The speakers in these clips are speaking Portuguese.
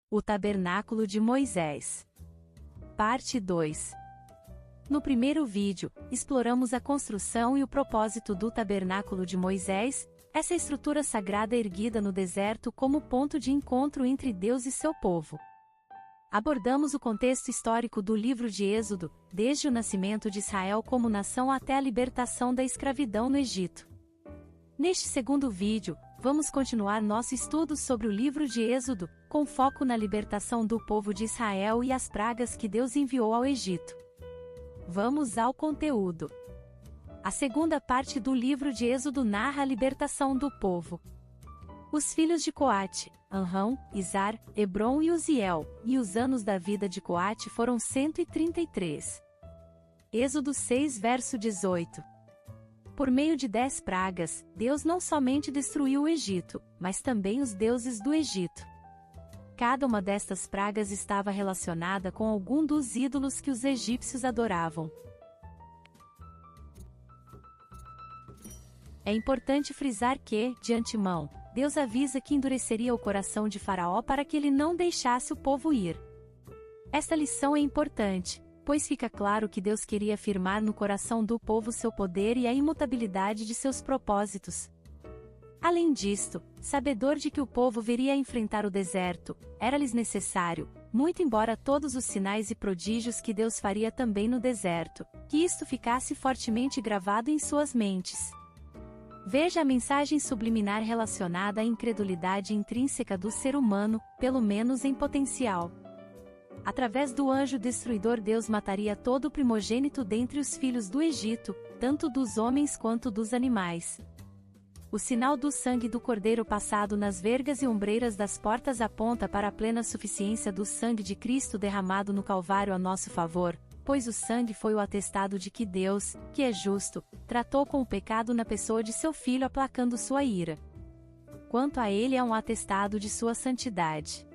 O Tabernáculo de Moisés. Parte 2. No primeiro vídeo, exploramos a construção e o propósito do Tabernáculo de Moisés, essa estrutura sagrada erguida no deserto como ponto de encontro entre Deus e seu povo. Abordamos o contexto histórico do livro de Êxodo, desde o nascimento de Israel como nação até a libertação da escravidão no Egito. Neste segundo vídeo, vamos continuar nosso estudo sobre o livro de Êxodo, com foco na libertação do povo de Israel e as pragas que Deus enviou ao Egito. Vamos ao conteúdo. A segunda parte do livro de Êxodo narra a libertação do povo. Os filhos de Coate, Amram, Izar, Hebron e Uziel, e os anos da vida de Coate foram 133. Êxodo 6 verso 18. Por meio de 10 pragas, Deus não somente destruiu o Egito, mas também os deuses do Egito. Cada uma destas pragas estava relacionada com algum dos ídolos que os egípcios adoravam. É importante frisar que, de antemão, Deus avisa que endureceria o coração de Faraó para que ele não deixasse o povo ir. Esta lição é importante, pois fica claro que Deus queria afirmar no coração do povo seu poder e a imutabilidade de seus propósitos. Além disto, sabedor de que o povo viria a enfrentar o deserto, era-lhes necessário, muito embora todos os sinais e prodígios que Deus faria também no deserto, que isto ficasse fortemente gravado em suas mentes. Veja a mensagem subliminar relacionada à incredulidade intrínseca do ser humano, pelo menos em potencial. Através do anjo destruidor, Deus mataria todo o primogênito dentre os filhos do Egito, tanto dos homens quanto dos animais. O sinal do sangue do cordeiro passado nas vergas e ombreiras das portas aponta para a plena suficiência do sangue de Cristo derramado no Calvário a nosso favor, pois o sangue foi o atestado de que Deus, que é justo, tratou com o pecado na pessoa de seu Filho aplacando sua ira. Quanto a ele é um atestado de sua santidade.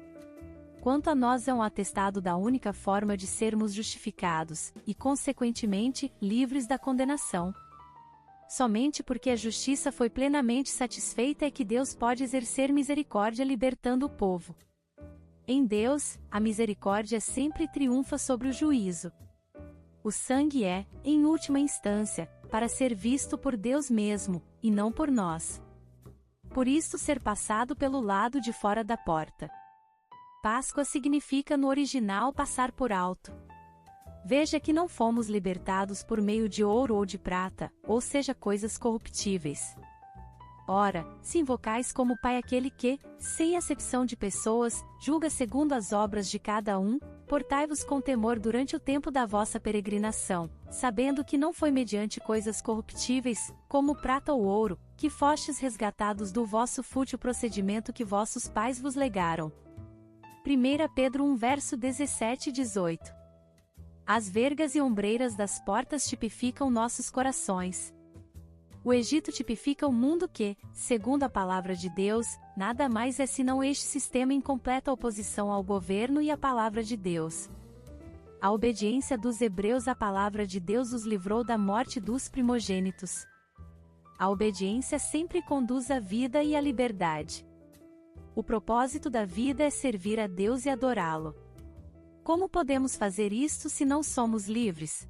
Quanto a nós é um atestado da única forma de sermos justificados, e consequentemente, livres da condenação. Somente porque a justiça foi plenamente satisfeita é que Deus pode exercer misericórdia libertando o povo. Em Deus, a misericórdia sempre triunfa sobre o juízo. O sangue é, em última instância, para ser visto por Deus mesmo, e não por nós. Por isso ser passado pelo lado de fora da porta. Páscoa significa no original passar por alto. Veja que não fomos libertados por meio de ouro ou de prata, ou seja coisas corruptíveis. Ora, se invocais como Pai aquele que, sem acepção de pessoas, julga segundo as obras de cada um, portai-vos com temor durante o tempo da vossa peregrinação, sabendo que não foi mediante coisas corruptíveis, como prata ou ouro, que fostes resgatados do vosso fútil procedimento que vossos pais vos legaram. 1 Pedro 1 verso 17 e 18. As vergas e ombreiras das portas tipificam nossos corações. O Egito tipifica o mundo que, segundo a palavra de Deus, nada mais é senão este sistema em completa oposição ao governo e à palavra de Deus. A obediência dos hebreus à palavra de Deus os livrou da morte dos primogênitos. A obediência sempre conduz à vida e à liberdade. O propósito da vida é servir a Deus e adorá-lo. Como podemos fazer isto se não somos livres?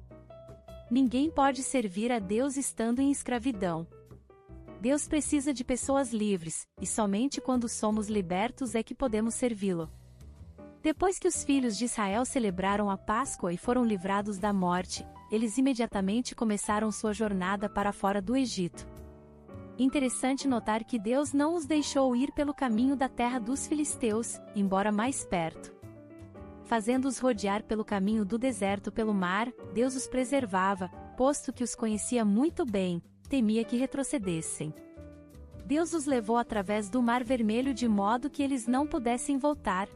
Ninguém pode servir a Deus estando em escravidão. Deus precisa de pessoas livres, e somente quando somos libertos é que podemos servi-lo. Depois que os filhos de Israel celebraram a Páscoa e foram livrados da morte, eles imediatamente começaram sua jornada para fora do Egito. Interessante notar que Deus não os deixou ir pelo caminho da terra dos filisteus, embora mais perto. Fazendo-os rodear pelo caminho do deserto pelo mar, Deus os preservava, posto que os conhecia muito bem, temia que retrocedessem. Deus os levou através do Mar Vermelho de modo que eles não pudessem voltar.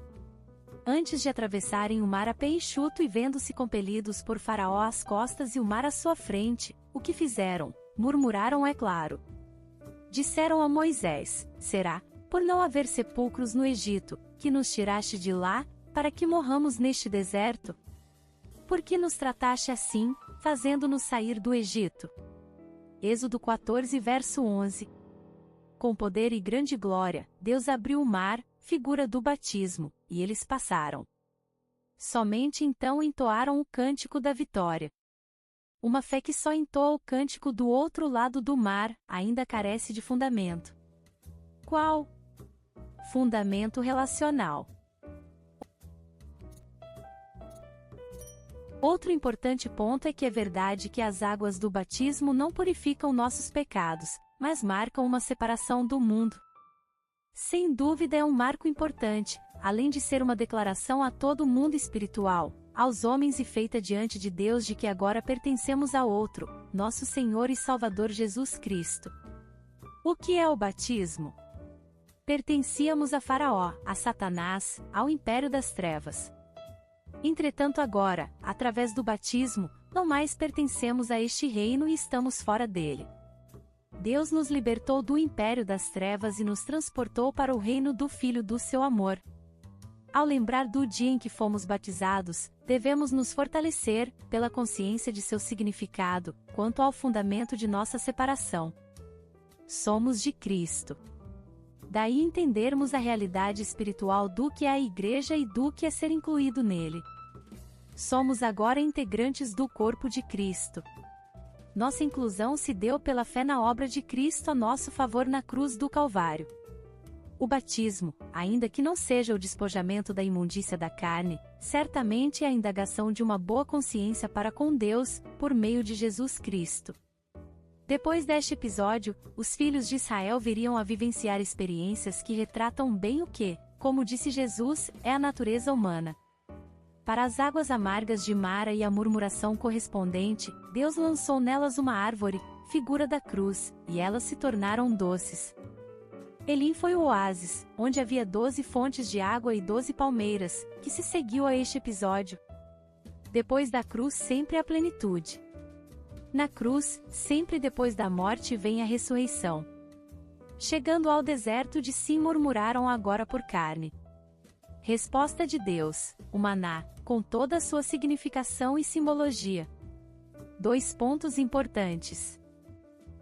Antes de atravessarem o mar a pé enxuto e vendo-se compelidos por Faraó às costas e o mar à sua frente, o que fizeram? Murmuraram, é claro. Disseram a Moisés: será, por não haver sepulcros no Egito, que nos tiraste de lá, para que morramos neste deserto? Por que nos trataste assim, fazendo-nos sair do Egito? Êxodo 14 verso 11. Com poder e grande glória, Deus abriu o mar, figura do batismo, e eles passaram. Somente então entoaram o cântico da vitória. Uma fé que só entoa o cântico do outro lado do mar, ainda carece de fundamento. Qual? Fundamento relacional. Outro importante ponto é que é verdade que as águas do batismo não purificam nossos pecados, mas marcam uma separação do mundo. Sem dúvida é um marco importante, além de ser uma declaração a todo o mundo espiritual, aos homens e feita diante de Deus de que agora pertencemos a outro, nosso Senhor e Salvador Jesus Cristo. O que é o batismo? Pertencíamos a Faraó, a Satanás, ao império das trevas. Entretanto agora, através do batismo, não mais pertencemos a este reino e estamos fora dele. Deus nos libertou do império das trevas e nos transportou para o reino do Filho do seu amor. Ao lembrar do dia em que fomos batizados, devemos nos fortalecer, pela consciência de seu significado, quanto ao fundamento de nossa separação. Somos de Cristo. Daí entendermos a realidade espiritual do que é a Igreja e do que é ser incluído nele. Somos agora integrantes do corpo de Cristo. Nossa inclusão se deu pela fé na obra de Cristo a nosso favor na cruz do Calvário. O batismo, ainda que não seja o despojamento da imundícia da carne, certamente é a indagação de uma boa consciência para com Deus, por meio de Jesus Cristo. Depois deste episódio, os filhos de Israel viriam a vivenciar experiências que retratam bem o que, como disse Jesus, é a natureza humana. Para as águas amargas de Mara e a murmuração correspondente, Deus lançou nelas uma árvore, figura da cruz, e elas se tornaram doces. Elim foi o oásis, onde havia 12 fontes de água e 12 palmeiras, que se seguiu a este episódio. Depois da cruz sempre a plenitude. Na cruz, sempre depois da morte vem a ressurreição. Chegando ao deserto de Sim murmuraram agora por carne. Resposta de Deus, o maná, com toda a sua significação e simbologia. 2 pontos importantes.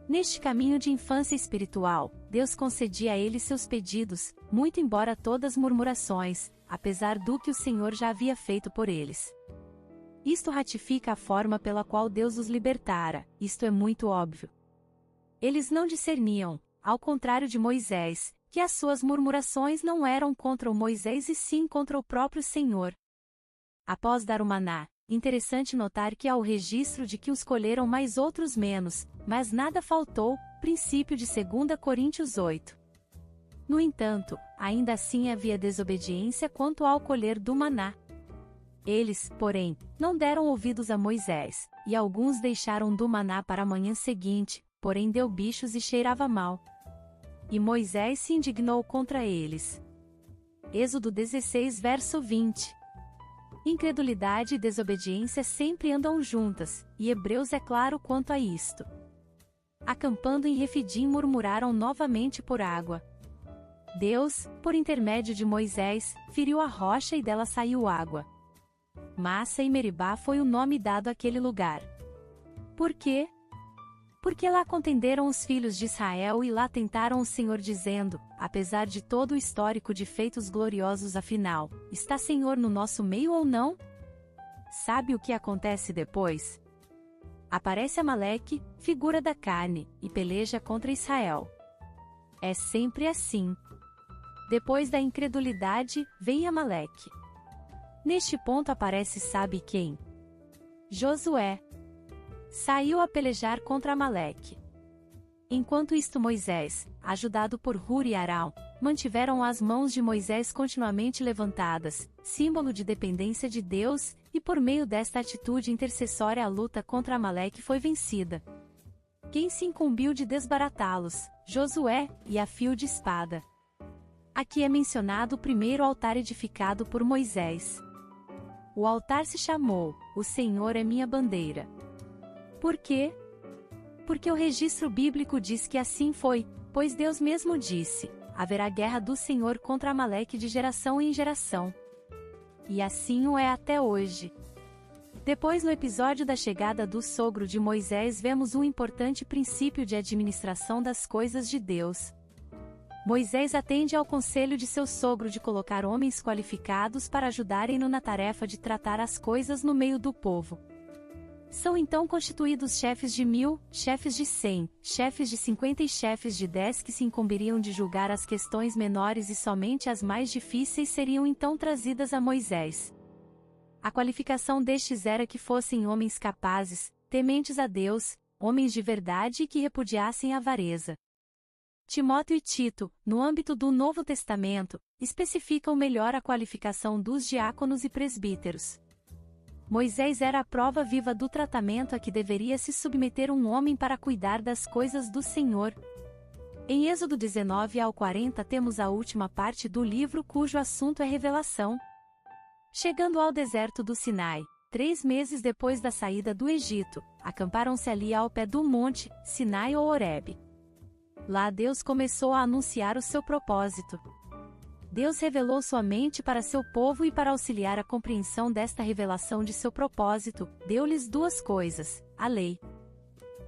Neste caminho de infância espiritual, Deus concedia a eles seus pedidos, muito embora todas murmurações, apesar do que o Senhor já havia feito por eles. Isto ratifica a forma pela qual Deus os libertara, isto é muito óbvio. Eles não discerniam, ao contrário de Moisés, que as suas murmurações não eram contra o Moisés e sim contra o próprio Senhor. Após dar o maná, interessante notar que há o registro de que os colheram mais outros menos, mas nada faltou, princípio de 2 Coríntios 8. No entanto, ainda assim havia desobediência quanto ao colher do maná. Eles, porém, não deram ouvidos a Moisés, e alguns deixaram do maná para a manhã seguinte, porém deu bichos e cheirava mal. E Moisés se indignou contra eles. Êxodo 16 verso 20. Incredulidade e desobediência sempre andam juntas, e Hebreus é claro quanto a isto. Acampando em Refidim murmuraram novamente por água. Deus, por intermédio de Moisés, feriu a rocha e dela saiu água. Massa e Meribá foi o nome dado àquele lugar. Por quê? Porque lá contenderam os filhos de Israel e lá tentaram o Senhor dizendo, apesar de todo o histórico de feitos gloriosos afinal, está Senhor no nosso meio ou não? Sabe o que acontece depois? Aparece Amaleque, figura da carne, e peleja contra Israel. É sempre assim. Depois da incredulidade, vem Amaleque. Neste ponto aparece sabe quem? Josué. Saiu a pelejar contra Amaleque. Enquanto isto Moisés, ajudado por Hur e Arão, mantiveram as mãos de Moisés continuamente levantadas, símbolo de dependência de Deus, e por meio desta atitude intercessória a luta contra Amaleque foi vencida. Quem se incumbiu de desbaratá-los? Josué, e a fio de espada. Aqui é mencionado o primeiro altar edificado por Moisés. O altar se chamou, O Senhor é minha bandeira. Por quê? Porque o registro bíblico diz que assim foi, pois Deus mesmo disse, haverá guerra do Senhor contra Amaleque de geração em geração. E assim o é até hoje. Depois no episódio da chegada do sogro de Moisés vemos um importante princípio de administração das coisas de Deus. Moisés atende ao conselho de seu sogro de colocar homens qualificados para ajudarem-no na tarefa de tratar as coisas no meio do povo. São então constituídos chefes de 1000, chefes de 100, chefes de 50 e chefes de 10 que se incumbiriam de julgar as questões menores e somente as mais difíceis seriam então trazidas a Moisés. A qualificação destes era que fossem homens capazes, tementes a Deus, homens de verdade e que repudiassem a avareza. Timóteo e Tito, no âmbito do Novo Testamento, especificam melhor a qualificação dos diáconos e presbíteros. Moisés era a prova viva do tratamento a que deveria se submeter um homem para cuidar das coisas do Senhor. Em Êxodo 19 ao 40 temos a última parte do livro cujo assunto é revelação. Chegando ao deserto do Sinai, 3 meses depois da saída do Egito, acamparam-se ali ao pé do monte, Sinai ou Horebe. Lá Deus começou a anunciar o seu propósito. Deus revelou sua mente para seu povo e para auxiliar a compreensão desta revelação de seu propósito, deu-lhes 2 coisas, a lei.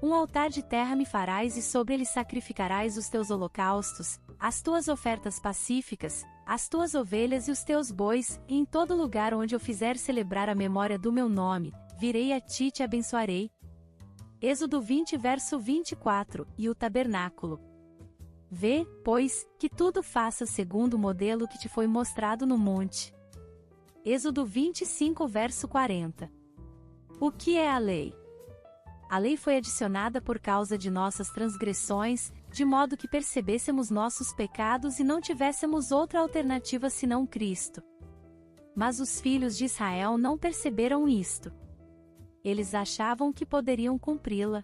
Um altar de terra me farás e sobre ele sacrificarás os teus holocaustos, as tuas ofertas pacíficas, as tuas ovelhas e os teus bois, e em todo lugar onde eu fizer celebrar a memória do meu nome, virei a ti e te abençoarei. Êxodo 20 verso 24, e o tabernáculo. Vê, pois, que tudo faças segundo o modelo que te foi mostrado no monte. Êxodo 25 verso 40. O que é a lei? A lei foi adicionada por causa de nossas transgressões, de modo que percebêssemos nossos pecados e não tivéssemos outra alternativa senão Cristo. Mas os filhos de Israel não perceberam isto. Eles achavam que poderiam cumpri-la.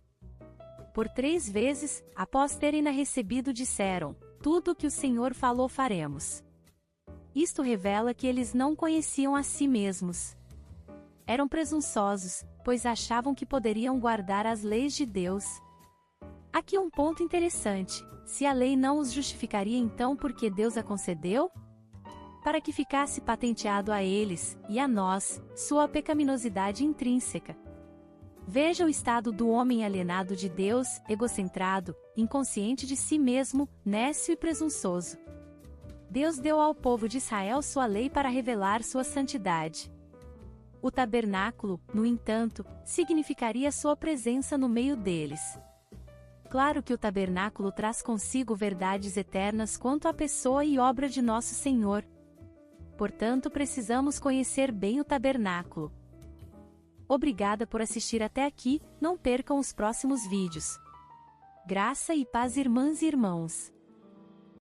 Por 3 vezes, após terem-na recebido, disseram: tudo o que o Senhor falou faremos. Isto revela que eles não conheciam a si mesmos. Eram presunçosos, pois achavam que poderiam guardar as leis de Deus. Aqui um ponto interessante: se a lei não os justificaria, então por que Deus a concedeu? Para que ficasse patenteado a eles, e a nós, sua pecaminosidade intrínseca. Veja o estado do homem alienado de Deus, egocentrado, inconsciente de si mesmo, nécio e presunçoso. Deus deu ao povo de Israel sua lei para revelar sua santidade. O tabernáculo, no entanto, significaria sua presença no meio deles. Claro que o tabernáculo traz consigo verdades eternas quanto à pessoa e obra de nosso Senhor. Portanto, precisamos conhecer bem o tabernáculo. Obrigada por assistir até aqui, não percam os próximos vídeos. Graça e paz, irmãs e irmãos.